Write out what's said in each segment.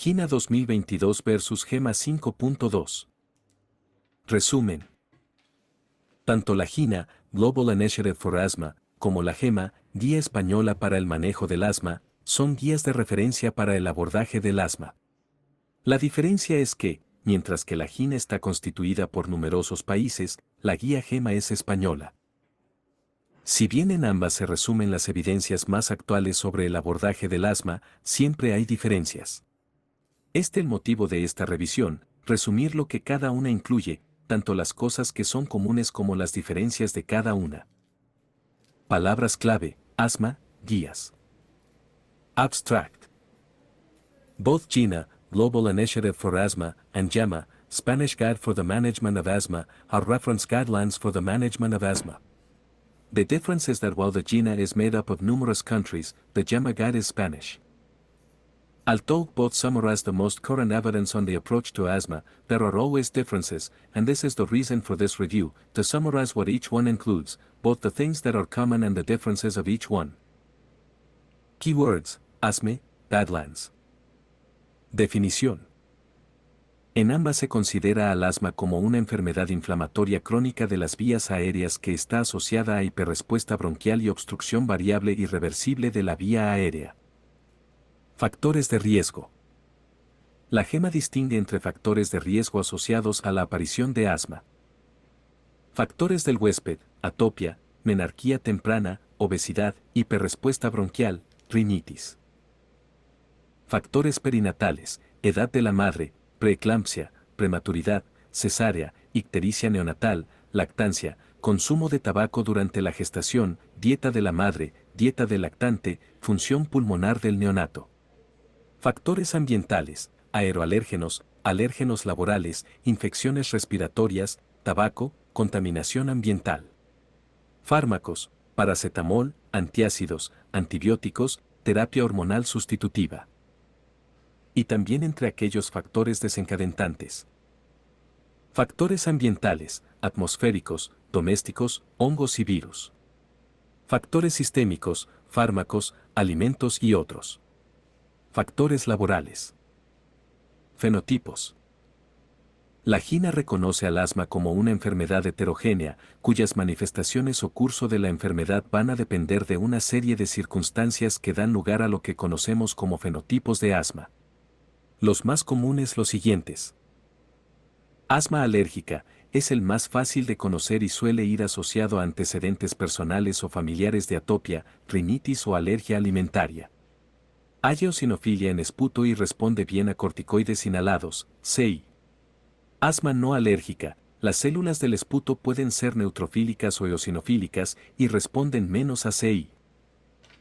GINA 2022 versus GEMA 5.2. Resumen. Tanto la GINA, Global Initiative for Asthma, como la GEMA, Guía Española para el Manejo del Asma, son guías de referencia para el abordaje del asma. La diferencia es que, mientras que la GINA está constituida por numerosos países, la guía GEMA es española. Si bien en ambas se resumen las evidencias más actuales sobre el abordaje del asma, siempre hay diferencias. El motivo de esta revisión, resumir lo que cada una incluye, tanto las cosas que son comunes como las diferencias de cada una. Palabras clave: asma, guías. Abstract. Both GINA, Global Initiative for Asthma, and GEMA, Spanish Guide for the Management of Asthma, are reference guidelines for the management of asthma. The difference is that while the GINA is made up of numerous countries, the GEMA guide is Spanish. Although both summarize the most current evidence on the approach to asthma, there are always differences, and this is the reason for this review, to summarize what each one includes, both the things that are common and the differences of each one. Keywords: asthma, guidelines. Definición. En ambas se considera al asma como una enfermedad inflamatoria crónica de las vías aéreas que está asociada a hiperrespuesta bronquial y obstrucción variable irreversible de la vía aérea. Factores de riesgo. La GEMA distingue entre factores de riesgo asociados a la aparición de asma. Factores del huésped: atopia, menarquía temprana, obesidad, hiperrespuesta bronquial, rinitis. Factores perinatales: edad de la madre, preeclampsia, prematuridad, cesárea, ictericia neonatal, lactancia, consumo de tabaco durante la gestación, dieta de la madre, dieta del lactante, función pulmonar del neonato. Factores ambientales: aeroalérgenos, alérgenos laborales, infecciones respiratorias, tabaco, contaminación ambiental. Fármacos: paracetamol, antiácidos, antibióticos, terapia hormonal sustitutiva. Y también entre aquellos factores desencadenantes. Factores ambientales: atmosféricos, domésticos, hongos y virus. Factores sistémicos: fármacos, alimentos y otros. Factores laborales. Fenotipos. La GINA reconoce al asma como una enfermedad heterogénea, cuyas manifestaciones o curso de la enfermedad van a depender de una serie de circunstancias que dan lugar a lo que conocemos como fenotipos de asma. Los más comunes los siguientes. Asma alérgica: es el más fácil de conocer y suele ir asociado a antecedentes personales o familiares de atopia, rinitis o alergia alimentaria. Hay eosinofilia en esputo y responde bien a corticoides inhalados, CI. Asma no alérgica: las células del esputo pueden ser neutrofílicas o eosinofílicas y responden menos a CI.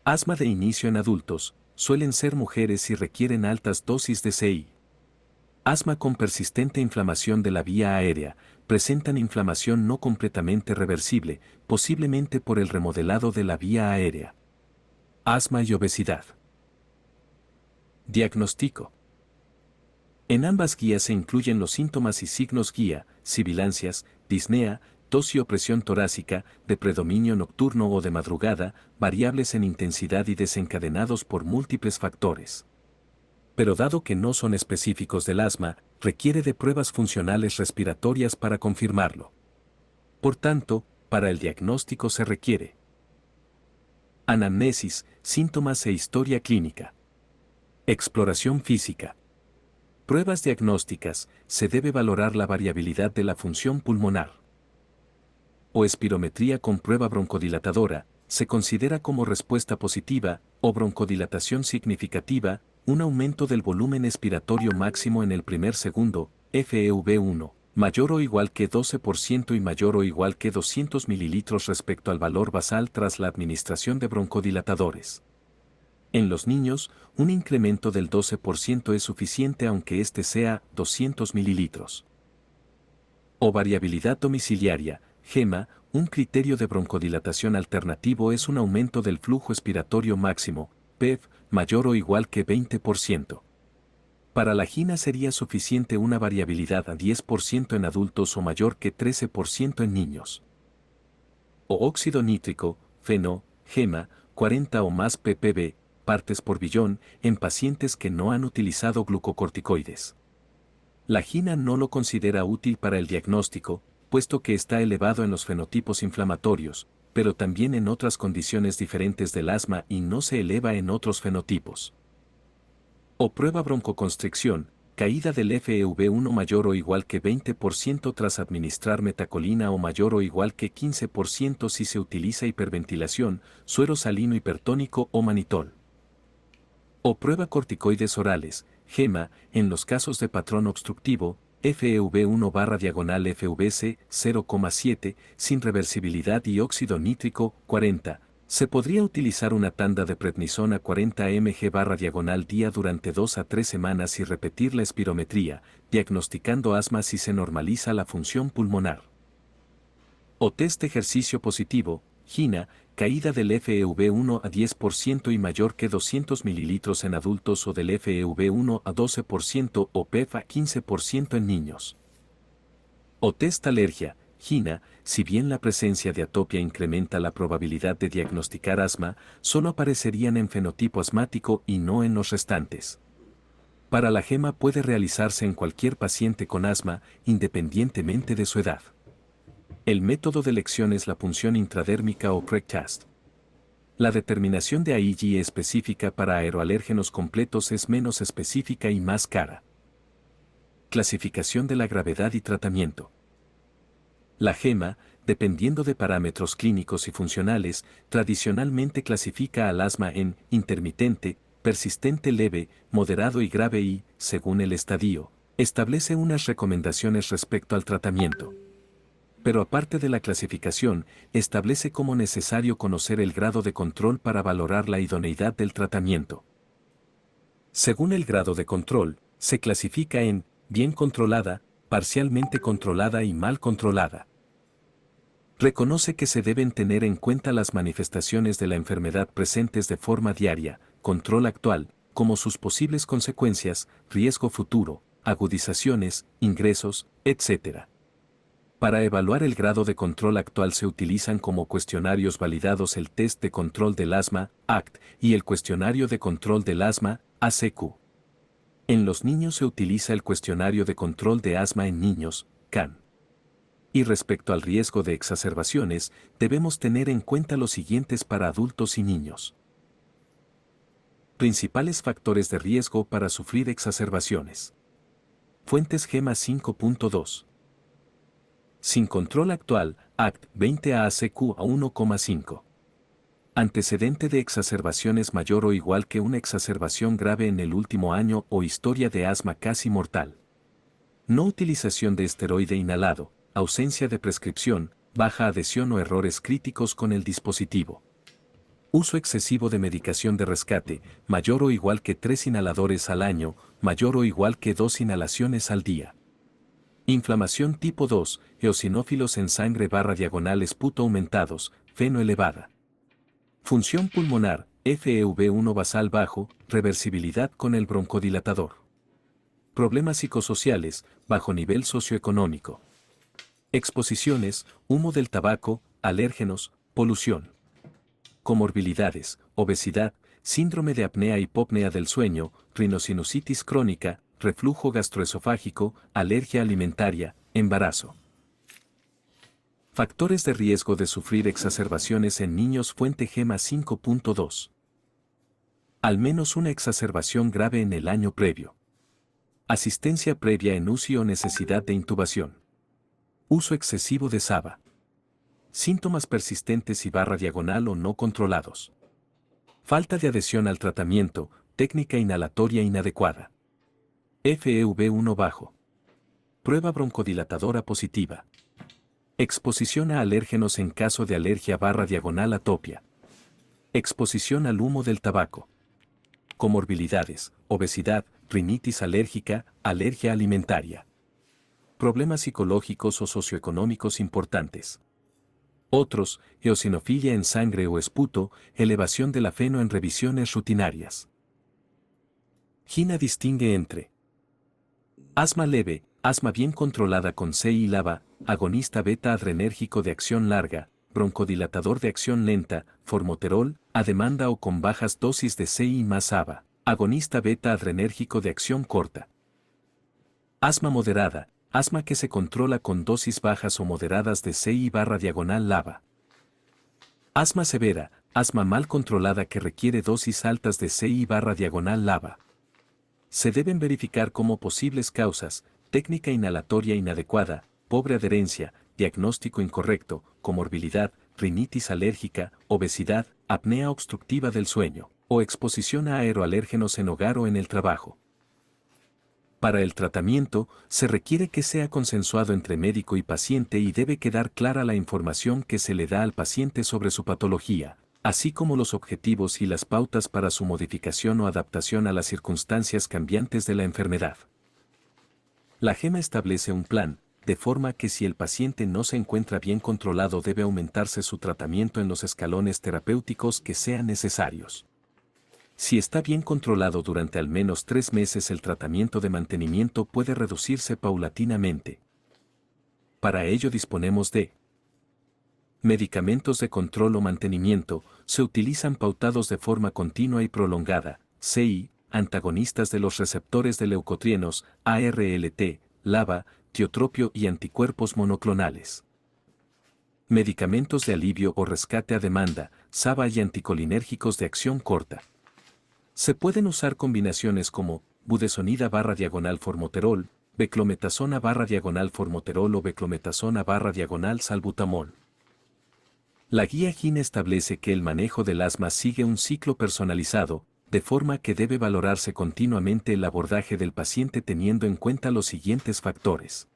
Asma de inicio en adultos: suelen ser mujeres y requieren altas dosis de CI. Asma con persistente inflamación de la vía aérea: presentan inflamación no completamente reversible, posiblemente por el remodelado de la vía aérea. Asma y obesidad. Diagnóstico. En ambas guías se incluyen los síntomas y signos guía: sibilancias, disnea, tos y opresión torácica, de predominio nocturno o de madrugada, variables en intensidad y desencadenados por múltiples factores. Pero dado que no son específicos del asma, requiere de pruebas funcionales respiratorias para confirmarlo. Por tanto, para el diagnóstico se requiere anamnesis, síntomas e historia clínica. Exploración física. Pruebas diagnósticas: se debe valorar la variabilidad de la función pulmonar. O espirometría con prueba broncodilatadora: se considera como respuesta positiva, o broncodilatación significativa, un aumento del volumen expiratorio máximo en el primer segundo, FEV1, mayor o igual que 12% y mayor o igual que 200 ml respecto al valor basal tras la administración de broncodilatadores. En los niños, un incremento del 12% es suficiente aunque este sea 200 ml. O variabilidad domiciliaria, GEMA: un criterio de broncodilatación alternativo es un aumento del flujo expiratorio máximo, PEV, mayor o igual que 20%. Para la GINA sería suficiente una variabilidad a 10% en adultos o mayor que 13% en niños. O óxido nítrico, FeNO, GEMA: 40 o más ppb, partes por billón en pacientes que no han utilizado glucocorticoides. La GINA no lo considera útil para el diagnóstico, puesto que está elevado en los fenotipos inflamatorios, pero también en otras condiciones diferentes del asma y no se eleva en otros fenotipos. O prueba broncoconstricción, caída del FEV1 mayor o igual que 20% tras administrar metacolina o mayor o igual que 15% si se utiliza hiperventilación, suero salino hipertónico o manitol. O prueba corticoides orales, GEMA, en los casos de patrón obstructivo, FEV1/FVC 0,7, sin reversibilidad y óxido nítrico 40. Se podría utilizar una tanda de prednisona 40 mg/diagonal día durante 2 a 3 semanas y repetir la espirometría, diagnosticando asma si se normaliza la función pulmonar. O test ejercicio positivo, GINA, caída del FEV1 a 10% y mayor que 200 ml en adultos o del FEV1 a 12% o PEF a 15% en niños. O test alergia, GINA, si bien la presencia de atopia incrementa la probabilidad de diagnosticar asma, solo aparecerían en fenotipo asmático y no en los restantes. Para la GEMA puede realizarse en cualquier paciente con asma, independientemente de su edad. El método de elección es la punción intradérmica o Craig Test. La determinación de AIG específica para aeroalérgenos completos es menos específica y más cara. Clasificación de la gravedad y tratamiento. La GEMA, dependiendo de parámetros clínicos y funcionales, tradicionalmente clasifica al asma en intermitente, persistente leve, moderado y grave y, según el estadio, establece unas recomendaciones respecto al tratamiento. Pero aparte de la clasificación, establece como necesario conocer el grado de control para valorar la idoneidad del tratamiento. Según el grado de control, se clasifica en bien controlada, parcialmente controlada y mal controlada. Reconoce que se deben tener en cuenta las manifestaciones de la enfermedad presentes de forma diaria, control actual, como sus posibles consecuencias, riesgo futuro, agudizaciones, ingresos, etc. Para evaluar el grado de control actual se utilizan como cuestionarios validados el Test de Control del Asma, ACT, y el Cuestionario de Control del Asma, ACQ. En los niños se utiliza el Cuestionario de Control de Asma en Niños, CAN. Y respecto al riesgo de exacerbaciones, debemos tener en cuenta los siguientes para adultos y niños. Principales factores de riesgo para sufrir exacerbaciones. Fuentes GEMA 5.2. Sin control actual, ACT 20 ACQ a 1,5. Antecedente de exacerbaciones mayor o igual que una exacerbación grave en el último año o historia de asma casi mortal. No utilización de esteroide inhalado, ausencia de prescripción, baja adhesión o errores críticos con el dispositivo. Uso excesivo de medicación de rescate, mayor o igual que 3 inhaladores al año, mayor o igual que 2 inhalaciones al día. Inflamación tipo 2, eosinófilos en sangre/diagonal esputo aumentados, feno elevada. Función pulmonar, FEV1 basal bajo, reversibilidad con el broncodilatador. Problemas psicosociales, bajo nivel socioeconómico. Exposiciones, humo del tabaco, alérgenos, polución. Comorbilidades, obesidad, síndrome de apnea-hipopnea del sueño, rinosinusitis crónica, reflujo gastroesofágico, alergia alimentaria, embarazo. Factores de riesgo de sufrir exacerbaciones en niños. Fuente GEMA 5.2. Al menos una exacerbación grave en el año previo. Asistencia previa en UCI o necesidad de intubación. Uso excesivo de SABA. Síntomas persistentes y /diagonal o no controlados. Falta de adhesión al tratamiento, técnica inhalatoria inadecuada. FEV1 bajo. Prueba broncodilatadora positiva. Exposición a alérgenos en caso de alergia /diagonal atopia. Exposición al humo del tabaco. Comorbilidades, obesidad, rinitis alérgica, alergia alimentaria. Problemas psicológicos o socioeconómicos importantes. Otros, eosinofilia en sangre o esputo, elevación de la feno en revisiones rutinarias. GINA distingue entre asma leve, asma bien controlada con C y LABA, agonista beta adrenérgico de acción larga, broncodilatador de acción lenta, formoterol, a demanda o con bajas dosis de CI más ABA, agonista beta adrenérgico de acción corta. Asma moderada, asma que se controla con dosis bajas o moderadas de CI/LABA. Asma severa, asma mal controlada que requiere dosis altas de CI/LABA. Se deben verificar como posibles causas: técnica inhalatoria inadecuada, pobre adherencia, diagnóstico incorrecto, comorbilidad, rinitis alérgica, obesidad, apnea obstructiva del sueño, o exposición a aeroalérgenos en hogar o en el trabajo. Para el tratamiento, se requiere que sea consensuado entre médico y paciente y debe quedar clara la información que se le da al paciente sobre su patología, así como los objetivos y las pautas para su modificación o adaptación a las circunstancias cambiantes de la enfermedad. La GEMA establece un plan, de forma que si el paciente no se encuentra bien controlado debe aumentarse su tratamiento en los escalones terapéuticos que sean necesarios. Si está bien controlado durante al menos 3 meses, el tratamiento de mantenimiento puede reducirse paulatinamente. Para ello disponemos de medicamentos de control o mantenimiento, se utilizan pautados de forma continua y prolongada, CI, antagonistas de los receptores de leucotrienos, ARLT, LABA, tiotropio y anticuerpos monoclonales. Medicamentos de alivio o rescate a demanda, SABA y anticolinérgicos de acción corta. Se pueden usar combinaciones como budesonida/formoterol, beclometasona/formoterol o beclometasona/salbutamol. La guía GIN establece que el manejo del asma sigue un ciclo personalizado, de forma que debe valorarse continuamente el abordaje del paciente teniendo en cuenta los siguientes factores.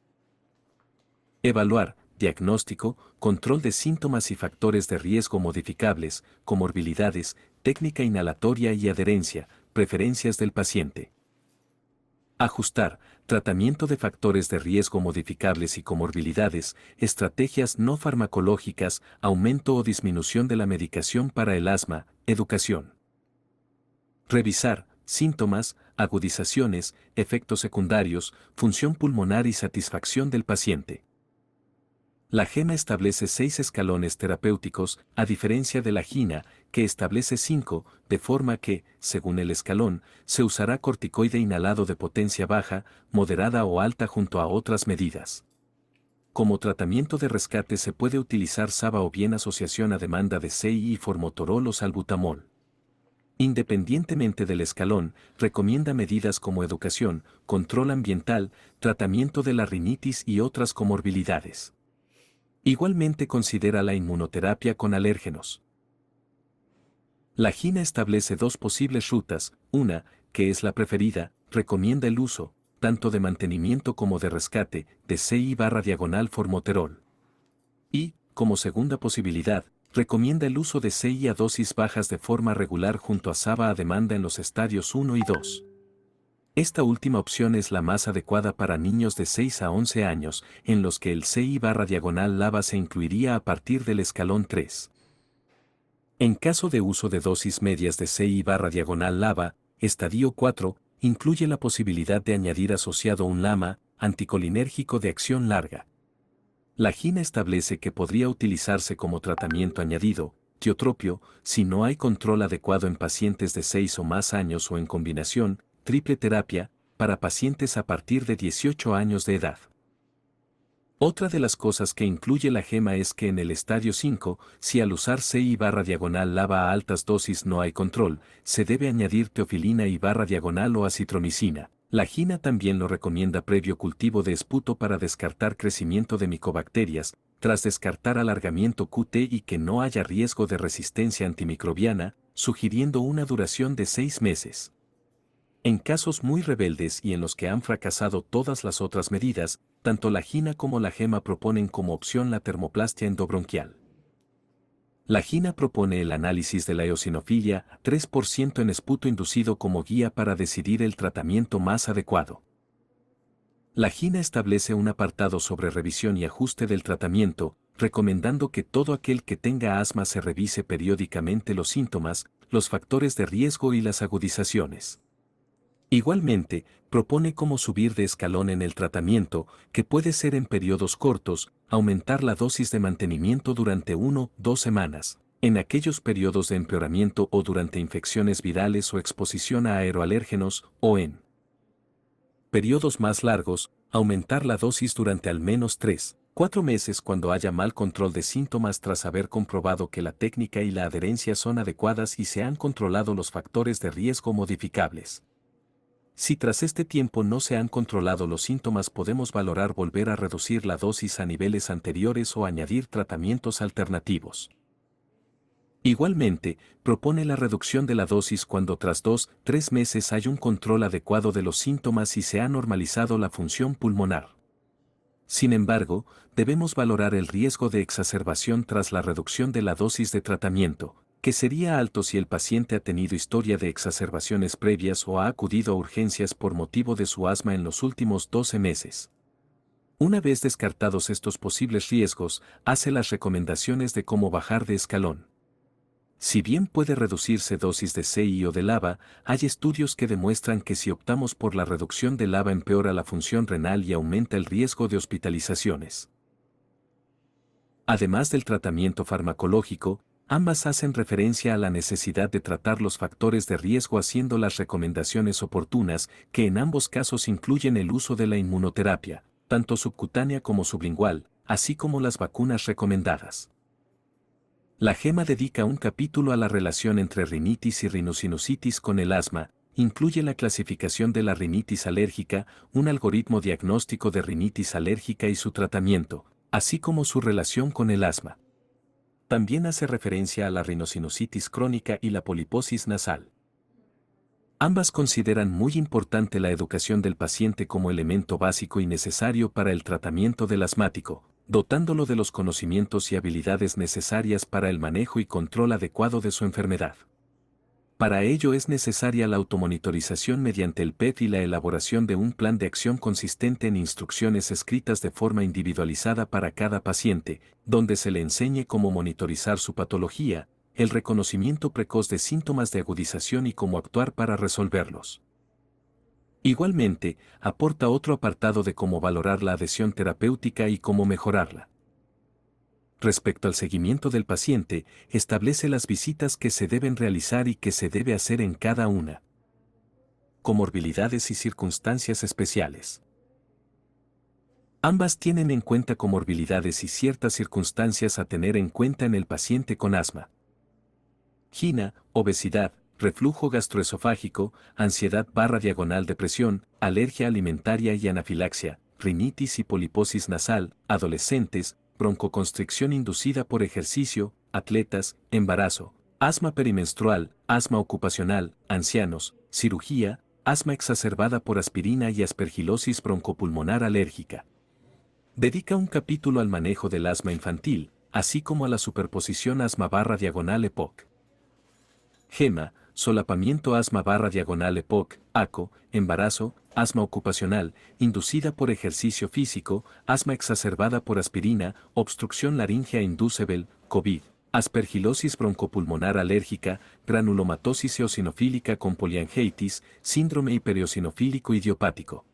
Evaluar, diagnóstico, control de síntomas y factores de riesgo modificables, comorbilidades, técnica inhalatoria y adherencia, preferencias del paciente. Ajustar, tratamiento de factores de riesgo modificables y comorbilidades, estrategias no farmacológicas, aumento o disminución de la medicación para el asma, educación. Revisar, síntomas, agudizaciones, efectos secundarios, función pulmonar y satisfacción del paciente. La GEMA establece 6 escalones terapéuticos, a diferencia de la GINA, que establece 5, de forma que, según el escalón, se usará corticoide inhalado de potencia baja, moderada o alta junto a otras medidas. Como tratamiento de rescate se puede utilizar SABA o bien asociación a demanda de CI y formoterol o salbutamol. Independientemente del escalón, recomienda medidas como educación, control ambiental, tratamiento de la rinitis y otras comorbilidades. Igualmente considera la inmunoterapia con alérgenos. La GINA establece 2 posibles rutas: una, que es la preferida, recomienda el uso, tanto de mantenimiento como de rescate, de CI/formoterol. Y, como segunda posibilidad, recomienda el uso de CI a dosis bajas de forma regular junto a SABA a demanda en los estadios 1 y 2. Esta última opción es la más adecuada para niños de 6 a 11 años, en los que el CI/LABA se incluiría a partir del escalón 3. En caso de uso de dosis medias de CI/LABA, estadio 4, incluye la posibilidad de añadir asociado un LAMA, anticolinérgico de acción larga. La GINA establece que podría utilizarse como tratamiento añadido, tiotropio, si no hay control adecuado en pacientes de 6 o más años o en combinación, triple terapia, para pacientes a partir de 18 años de edad. Otra de las cosas que incluye la GEMA es que en el estadio 5, si al usar CI/LABA a altas dosis no hay control, se debe añadir teofilina y/diagonal o acitromicina. La GINA también lo recomienda previo cultivo de esputo para descartar crecimiento de micobacterias, tras descartar alargamiento QT y que no haya riesgo de resistencia antimicrobiana, sugiriendo una duración de 6 meses. En casos muy rebeldes y en los que han fracasado todas las otras medidas, tanto la GINA como la GEMA proponen como opción la termoplastia endobronquial. La GINA propone el análisis de la eosinofilia 3% en esputo inducido como guía para decidir el tratamiento más adecuado. La GINA establece un apartado sobre revisión y ajuste del tratamiento, recomendando que todo aquel que tenga asma se revise periódicamente los síntomas, los factores de riesgo y las agudizaciones. Igualmente, propone cómo subir de escalón en el tratamiento, que puede ser en periodos cortos, aumentar la dosis de mantenimiento durante 1-2 semanas, en aquellos periodos de empeoramiento o durante infecciones virales o exposición a aeroalérgenos, o en periodos más largos, aumentar la dosis durante al menos 3-4 meses cuando haya mal control de síntomas tras haber comprobado que la técnica y la adherencia son adecuadas y se han controlado los factores de riesgo modificables. Si tras este tiempo no se han controlado los síntomas, podemos valorar volver a reducir la dosis a niveles anteriores o añadir tratamientos alternativos. Igualmente, propone la reducción de la dosis cuando tras 2-3 meses hay un control adecuado de los síntomas y se ha normalizado la función pulmonar. Sin embargo, debemos valorar el riesgo de exacerbación tras la reducción de la dosis de tratamiento, que sería alto si el paciente ha tenido historia de exacerbaciones previas o ha acudido a urgencias por motivo de su asma en los últimos 12 meses. Una vez descartados estos posibles riesgos, hace las recomendaciones de cómo bajar de escalón. Si bien puede reducirse dosis de CI o de LABA, hay estudios que demuestran que si optamos por la reducción de LABA empeora la función renal y aumenta el riesgo de hospitalizaciones. Además del tratamiento farmacológico, ambas hacen referencia a la necesidad de tratar los factores de riesgo haciendo las recomendaciones oportunas, que en ambos casos incluyen el uso de la inmunoterapia, tanto subcutánea como sublingual, así como las vacunas recomendadas. La GEMA dedica un capítulo a la relación entre rinitis y rinosinusitis con el asma, incluye la clasificación de la rinitis alérgica, un algoritmo diagnóstico de rinitis alérgica y su tratamiento, así como su relación con el asma. También hace referencia a la rinosinusitis crónica y la poliposis nasal. Ambas consideran muy importante la educación del paciente como elemento básico y necesario para el tratamiento del asmático, dotándolo de los conocimientos y habilidades necesarias para el manejo y control adecuado de su enfermedad. Para ello es necesaria la automonitorización mediante el PET y la elaboración de un plan de acción consistente en instrucciones escritas de forma individualizada para cada paciente, donde se le enseñe cómo monitorizar su patología, el reconocimiento precoz de síntomas de agudización y cómo actuar para resolverlos. Igualmente, aporta otro apartado de cómo valorar la adhesión terapéutica y cómo mejorarla. Respecto al seguimiento del paciente, establece las visitas que se deben realizar y que se debe hacer en cada una. Comorbilidades y circunstancias especiales. Ambas tienen en cuenta comorbilidades y ciertas circunstancias a tener en cuenta en el paciente con asma. GINA, obesidad, reflujo gastroesofágico, ansiedad/depresión, alergia alimentaria y anafilaxia, rinitis y poliposis nasal, adolescentes, broncoconstricción inducida por ejercicio, atletas, embarazo, asma perimenstrual, asma ocupacional, ancianos, cirugía, asma exacerbada por aspirina y aspergilosis broncopulmonar alérgica. Dedica un capítulo al manejo del asma infantil, así como a la superposición asma/EPOC. GEMA, solapamiento asma/EPOC, ACO, embarazo, asma ocupacional, inducida por ejercicio físico, asma exacerbada por aspirina, obstrucción laríngea inducible, COVID, aspergilosis broncopulmonar alérgica, granulomatosis eosinofílica con poliangiitis, síndrome hipereosinofílico idiopático.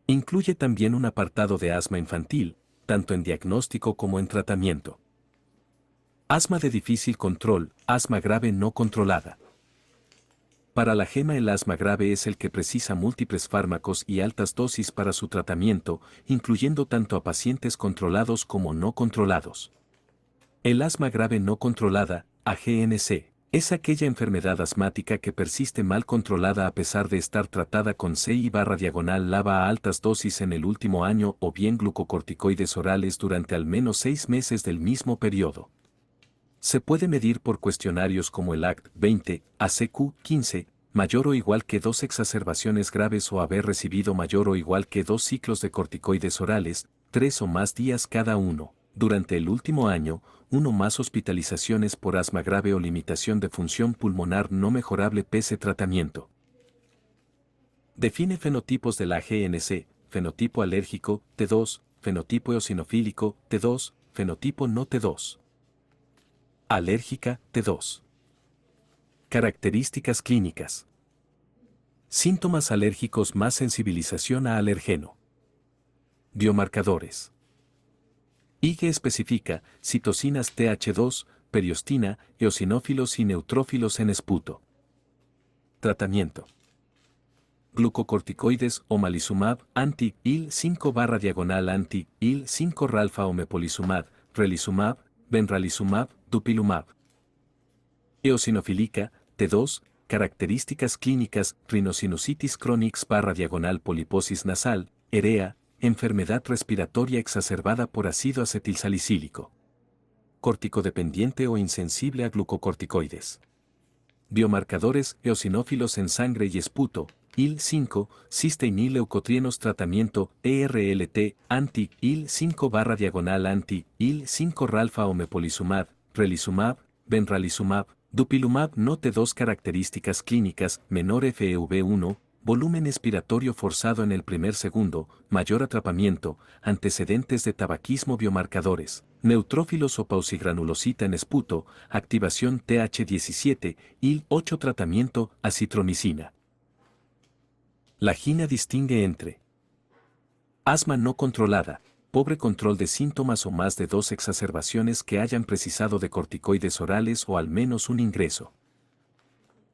Incluye también un apartado de asma infantil, tanto en diagnóstico como en tratamiento. Asma de difícil control, asma grave no controlada. Para la GEMA el asma grave es el que precisa múltiples fármacos y altas dosis para su tratamiento, incluyendo tanto a pacientes controlados como no controlados. El asma grave no controlada, AGNC, es aquella enfermedad asmática que persiste mal controlada a pesar de estar tratada con CI/LABA a altas dosis en el último año o bien glucocorticoides orales durante al menos 6 meses del mismo periodo. Se puede medir por cuestionarios como el ACT-20, ACQ-15, mayor o igual que 2 exacerbaciones graves o haber recibido mayor o igual que 2 ciclos de corticoides orales, 3 o más días cada uno. Durante el último año, 1 más hospitalizaciones por asma grave o limitación de función pulmonar no mejorable pese tratamiento. Define fenotipos de la GNC, fenotipo alérgico, T2, fenotipo eosinofílico, T2, fenotipo no T2. Alérgica, T2. Características clínicas. Síntomas alérgicos más sensibilización a alergeno. Biomarcadores. IgE especifica citocinas Th2, periostina, eosinófilos y neutrófilos en esputo. Tratamiento. Glucocorticoides omalizumab, anti-IL-5 anti-IL-5 ralfa o mepolizumab, relizumab, benralizumab, dupilumab. Eosinofílica, T2, características clínicas, rinosinusitis crónica poliposis nasal, EREA, enfermedad respiratoria exacerbada por ácido acetilsalicílico. Corticodependiente o insensible a glucocorticoides. Biomarcadores eosinófilos en sangre y esputo, IL-5, cisteínil-leucotrienos tratamiento, ERLT, anti-IL-5 anti-IL-5 ralfa o mepolizumab, relizumab, benralizumab, dupilumab no T2 características clínicas, menor FEV1, volumen expiratorio forzado en el primer segundo, mayor atrapamiento, antecedentes de tabaquismo biomarcadores, neutrófilos o pausigranulosita en esputo, activación Th17, IL-8 tratamiento, acitromicina. La GINA distingue entre asma no controlada, pobre control de síntomas o más de 2 exacerbaciones que hayan precisado de corticoides orales o al menos un ingreso.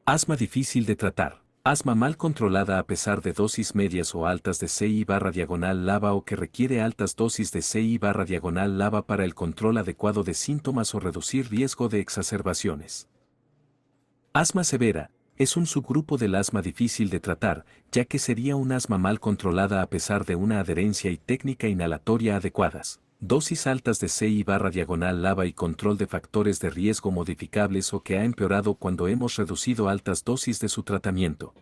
Asma difícil de tratar. Asma mal controlada a pesar de dosis medias o altas de CI/lava o que requiere altas dosis de CI/lava para el control adecuado de síntomas o reducir riesgo de exacerbaciones. Asma severa. Es un subgrupo del asma difícil de tratar, ya que sería un asma mal controlada a pesar de una adherencia y técnica inhalatoria adecuadas, dosis altas de CI/lava y control de factores de riesgo modificables o que ha empeorado cuando hemos reducido altas dosis de su tratamiento.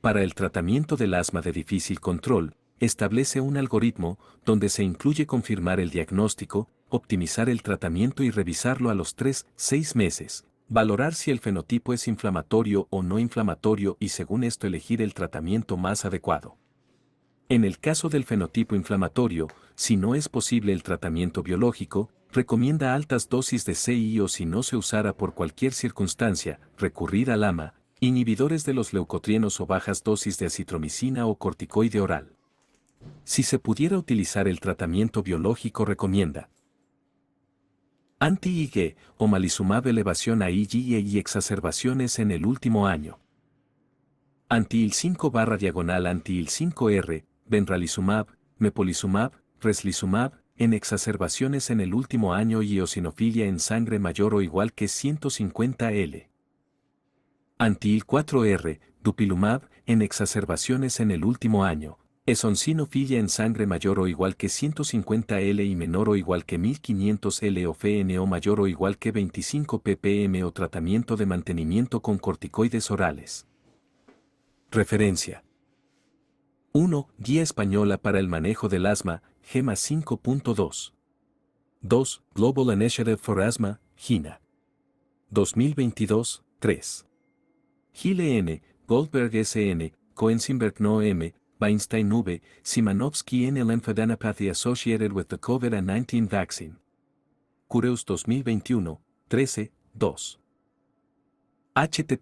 Para el tratamiento del asma de difícil control, establece un algoritmo donde se incluye confirmar el diagnóstico, optimizar el tratamiento y revisarlo a los 3-6 meses. Valorar si el fenotipo es inflamatorio o no inflamatorio y según esto elegir el tratamiento más adecuado. En el caso del fenotipo inflamatorio, si no es posible el tratamiento biológico, recomienda altas dosis de CI o si no se usara por cualquier circunstancia, recurrir al AMA, inhibidores de los leucotrienos o bajas dosis de acitromicina o corticoide oral. Si se pudiera utilizar el tratamiento biológico recomienda anti-IgE, omalizumab elevación a IgE y exacerbaciones en el último año. Anti-IL-5 anti-IL-5R, benralizumab, mepolizumab, reslizumab, en exacerbaciones en el último año y eosinofilia en sangre mayor o igual que 150 L. Anti-IL-4R, dupilumab, en exacerbaciones en el último año. Eosinofilia en sangre mayor o igual que 150 L y menor o igual que 1500 L o FNO mayor o igual que 25 ppm o tratamiento de mantenimiento con corticoides orales. Referencia. 1. Guía Española para el Manejo del Asma, GEMA 5.2. 2. Global Initiative for Asthma, GINA. 2022, 3. Gile N., Goldberg S.N., Koensimberg No M., Weinstein V., Simanovsky N. Lymphadenopathy Associated with the COVID-19 Vaccine. Cureus 2021, 13, 2. http